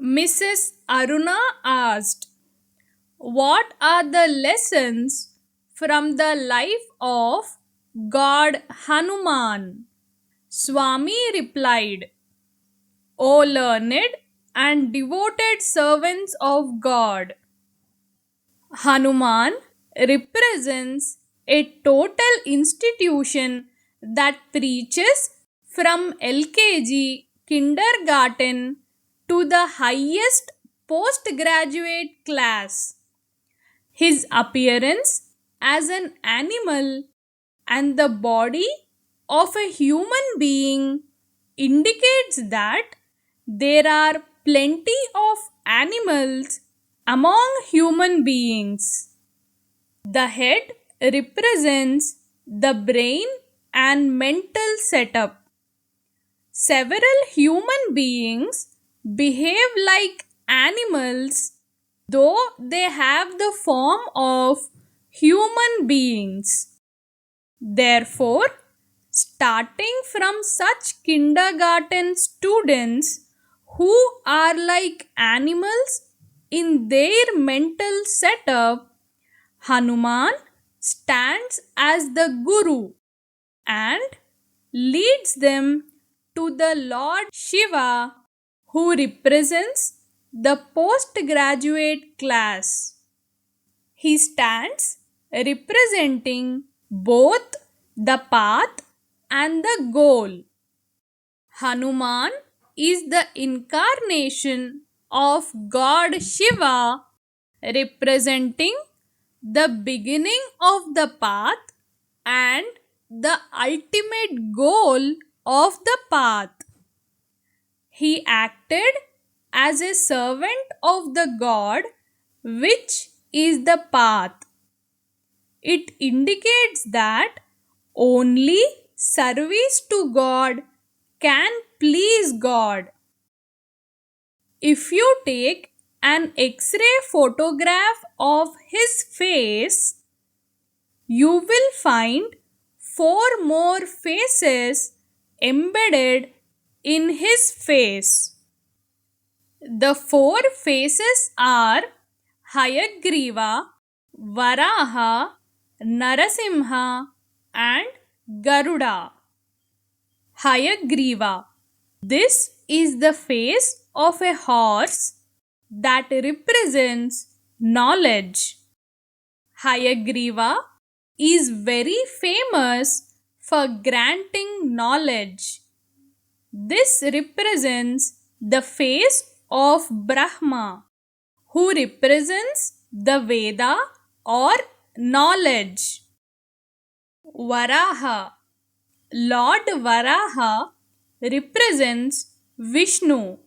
Mrs. Aruna asked, "What are the lessons from the life of God Hanuman?" Swami replied, "O learned and devoted servants of God, Hanuman represents a total institution that preaches from LKG kindergarten to the highest postgraduate class. His appearance as an animal and the body of a human being indicates that there are plenty of animals among human beings. The head represents the brain and mental setup. Several human beings behave like animals, though they have the form of human beings. Therefore, starting from such kindergarten students who are like animals in their mental setup, Hanuman stands as the Guru and leads them to the Lord Shiva, who represents the postgraduate class. He stands representing both the path and the goal. Hanuman is the incarnation of God Shiva, representing the beginning of the path and the ultimate goal of the path. He acted as a servant of the God, which is the path. It indicates that only service to God can please God. If you take an X-ray photograph of his face, you will find 4 more faces embedded in his face. The 4 faces are Hayagriva, Varaha, Narasimha and Garuda. Hayagriva. This is the face of a horse that represents knowledge. Hayagriva is very famous for granting knowledge. This represents the face of Brahma, who represents the Veda or knowledge. Varaha. Lord Varaha represents Vishnu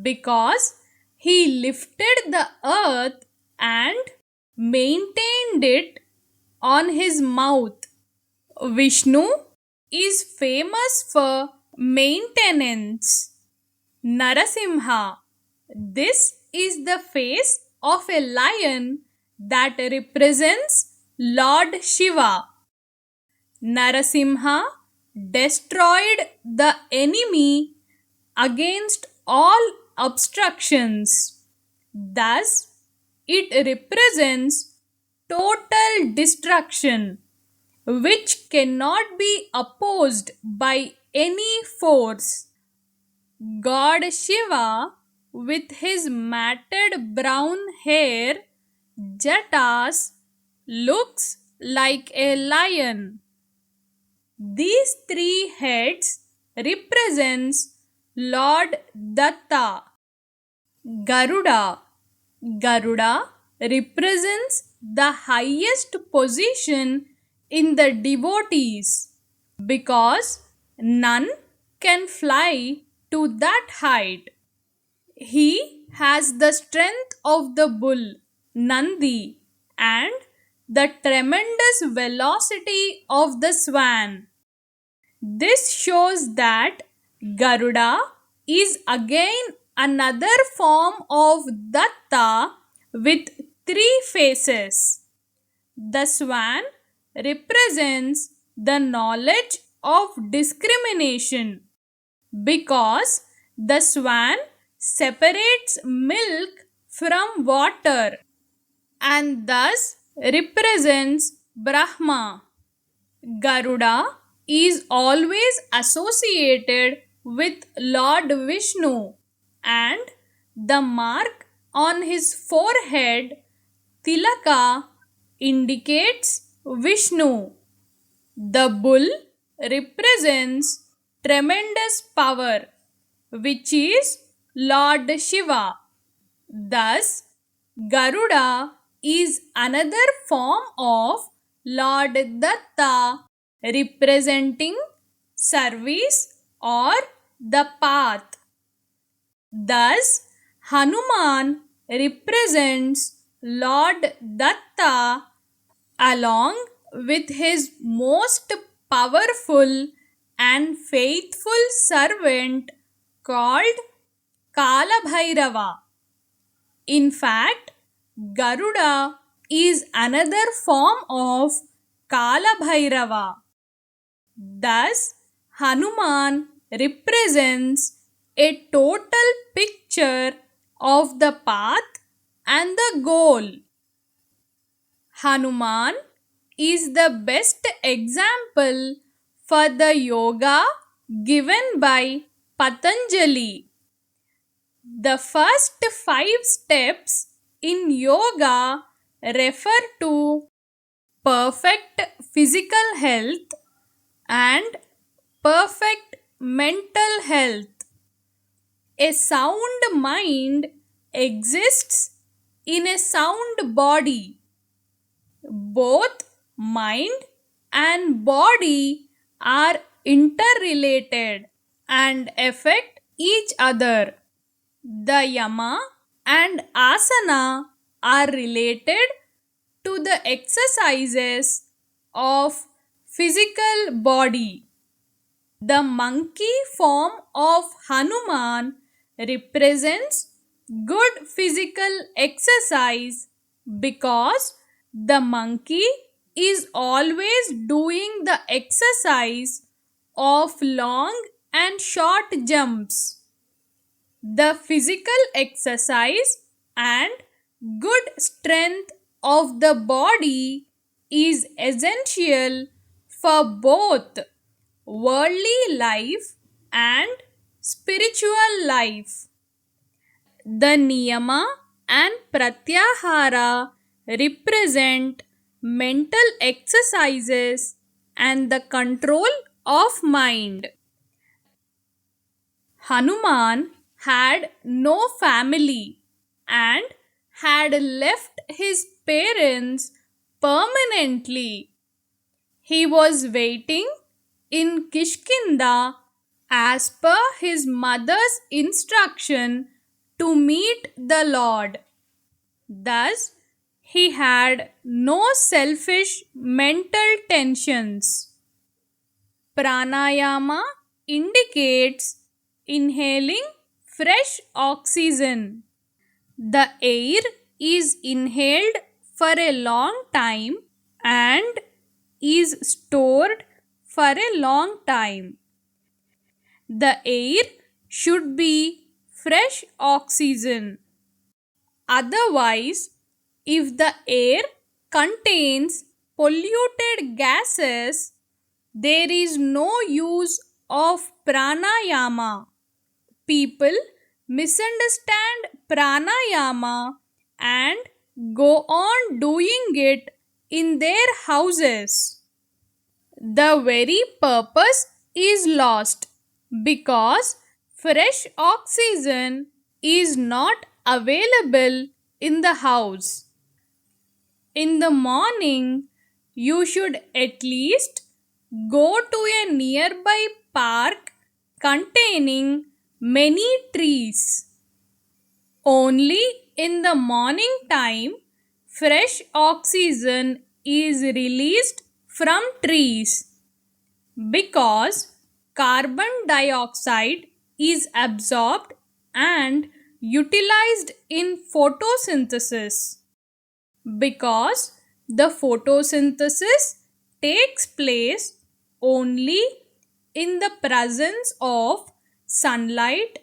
because he lifted the earth and maintained it on his mouth. Vishnu is famous for maintenance. Narasimha. This is the face of a lion that represents Lord Shiva. Narasimha destroyed the enemy against all obstructions. Thus, it represents total destruction, which cannot be opposed by any force. God Shiva, with his matted brown hair, jatas, looks like a lion. These 3 heads represents Lord Datta. Garuda. Garuda represents the highest position in the devotees because none can fly to that height. He has the strength of the bull, Nandi, and the tremendous velocity of the swan. This shows that Garuda is again another form of Datta with 3 faces. The swan represents the knowledge of discrimination because the swan separates milk from water and thus represents Brahma. Garuda is always associated with Lord Vishnu, and the mark on his forehead, Tilaka, indicates Vishnu. The bull represents tremendous power, which is Lord Shiva. Thus, Garuda is another form of Lord Datta, representing service or the path. Thus, Hanuman represents Lord Datta along with his most powerful and faithful servant called Kalabhairava. In fact, Garuda is another form of Kalabhairava. Thus, Hanuman represents a total picture of the path and the goal. Hanuman is the best example for the yoga given by Patanjali. The first 5 steps in yoga refer to perfect physical health and perfect mental health. A sound mind exists in a sound body. Both mind and body are interrelated and affect each other. The yama and asana are related to the exercises of physical body. The monkey form of Hanuman represents good physical exercise because the monkey is always doing the exercise of long and short jumps. The physical exercise and good strength of the body is essential for both worldly life and spiritual life. The niyama and pratyahara represent mental exercises and the control of mind. Hanuman had no family and had left his parents permanently. He was waiting in Kishkinda as per his mother's instruction to meet the Lord. Thus, he had no selfish mental tensions. Pranayama indicates inhaling fresh oxygen. The air is inhaled for a long time and is stored for a long time. The air should be fresh oxygen. Otherwise, if the air contains polluted gases, there is no use of pranayama. People misunderstand pranayama and go on doing it in their houses. The very purpose is lost because fresh oxygen is not available in the house. In the morning, you should at least go to a nearby park containing many trees. Only in the morning time, fresh oxygen is released from trees because carbon dioxide is absorbed and utilized in photosynthesis. Because the photosynthesis takes place only in the presence of sunlight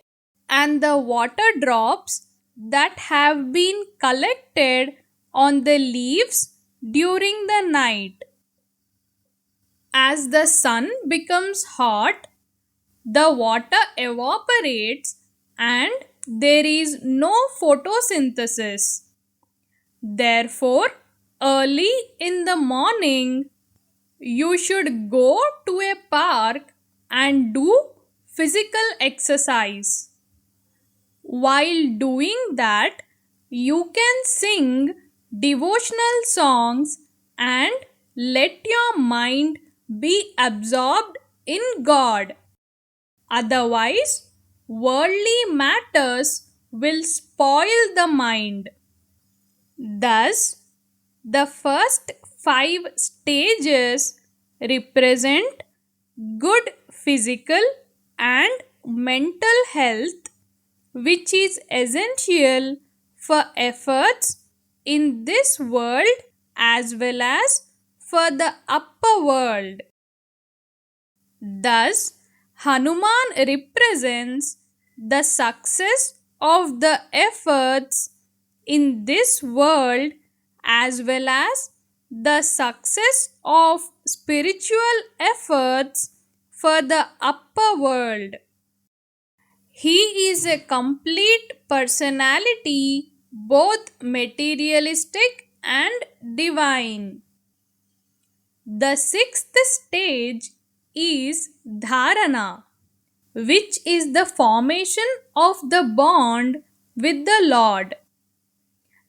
and the water drops that have been collected on the leaves during the night. As the sun becomes hot, the water evaporates and there is no photosynthesis. Therefore, early in the morning, you should go to a park and do physical exercise. While doing that, you can sing devotional songs and let your mind be absorbed in God. Otherwise, worldly matters will spoil the mind. Thus, the first five stages represent good physical and mental health, which is essential for efforts in this world as well as for the upper world. Thus, Hanuman represents the success of the efforts in this world as well as the success of spiritual efforts for the upper world. He is a complete personality, both materialistic and divine. The sixth stage is dharana, which is the formation of the bond with the Lord.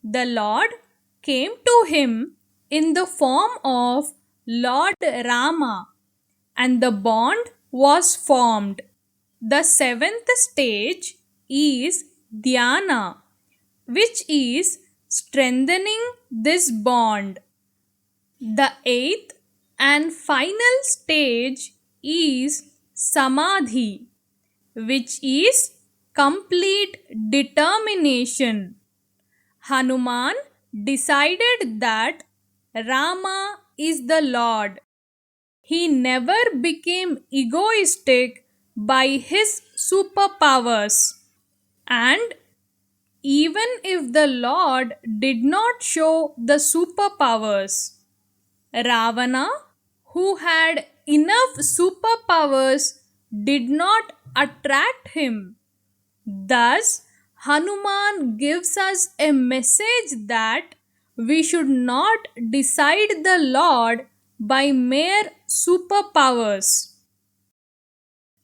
The Lord came to him in the form of Lord Rama and the bond was formed. The seventh stage is dhyana, which is strengthening this bond. The eighth and final stage is samadhi, which is complete determination. Hanuman decided that Rama is the Lord. He never became egoistic by his superpowers. And even if the Lord did not show the superpowers, Ravana, who had enough superpowers, did not attract him. Thus, Hanuman gives us a message that we should not decide the Lord by mere superpowers.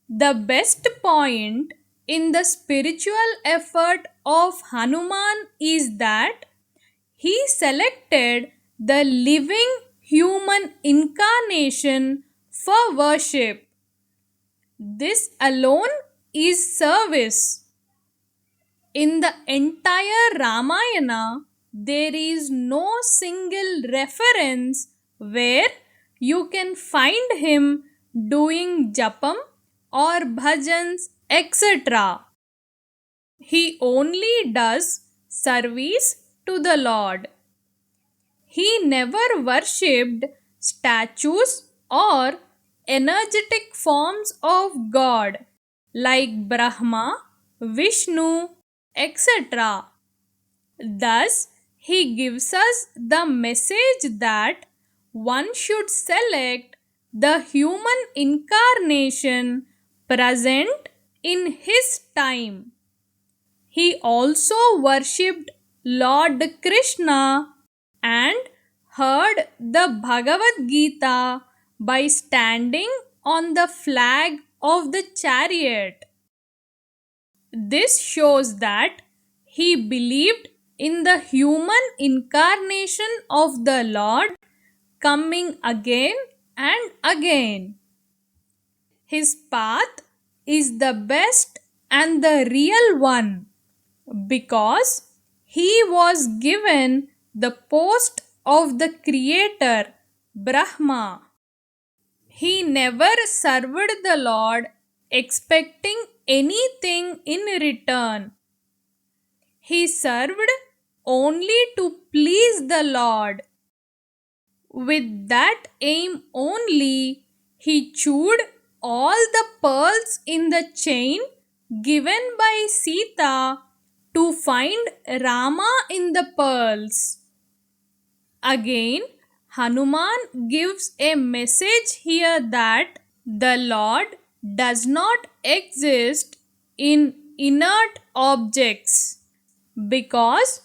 The best point in the spiritual effort of Hanuman is that he selected the living human incarnation for worship. This alone is service. In the entire Ramayana, there is no single reference where you can find him doing japam or bhajans, etc. He only does service to the Lord. He never worshipped statues or energetic forms of God like Brahma, Vishnu, etc. Thus, he gives us the message that one should select the human incarnation present in his time. He also worshipped Lord Krishna and heard the Bhagavad Gita by standing on the flag of the chariot. This shows that he believed in the human incarnation of the Lord coming again and again. His path is the best and the real one because he was given the post of the Creator, Brahma. He never served the Lord expecting anything in return. He served only to please the Lord. With that aim only, he chewed all the pearls in the chain given by Sita to find Rama in the pearls. Again, Hanuman gives a message here that the Lord does not exist in inert objects because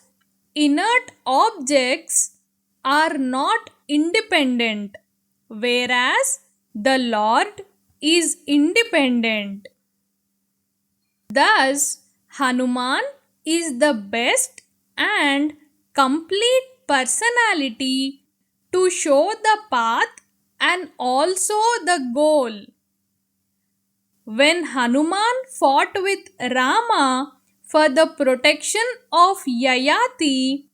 inert objects are not independent, whereas the Lord is independent. Thus, Hanuman is the best and complete personality to show the path and also the goal. When Hanuman fought with Rama for the protection of Yayati,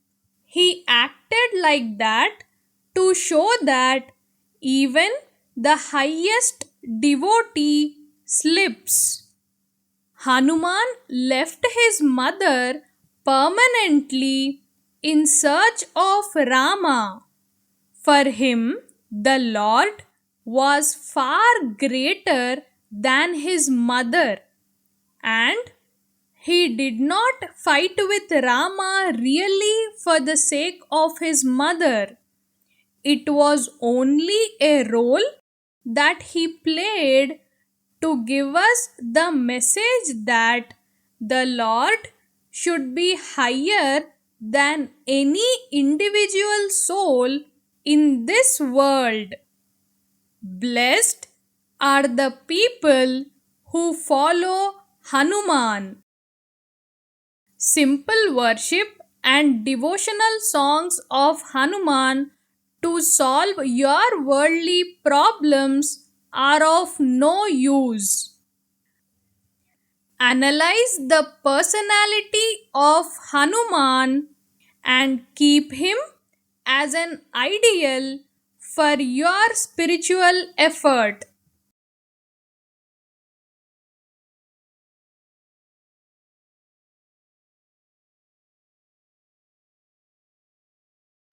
he acted like that to show that even the highest devotee slips. Hanuman left his mother permanently in search of Rama. For him, the Lord was far greater than his mother, and he did not fight with Rama really for the sake of his mother. It was only a role that he played to give us the message that the Lord should be higher than any individual soul in this world. Blessed are the people who follow Hanuman. Simple worship and devotional songs of Hanuman to solve your worldly problems are of no use. Analyze the personality of Hanuman and keep him as an ideal for your spiritual effort.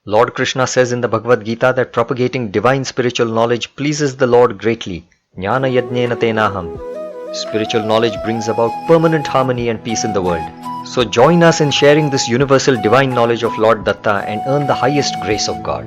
Lord Krishna says in the Bhagavad Gita that propagating divine spiritual knowledge pleases the Lord greatly. Jnana yajnena tenaham. Spiritual knowledge brings about permanent harmony and peace in the world. So join us in sharing this universal divine knowledge of Lord Datta and earn the highest grace of God.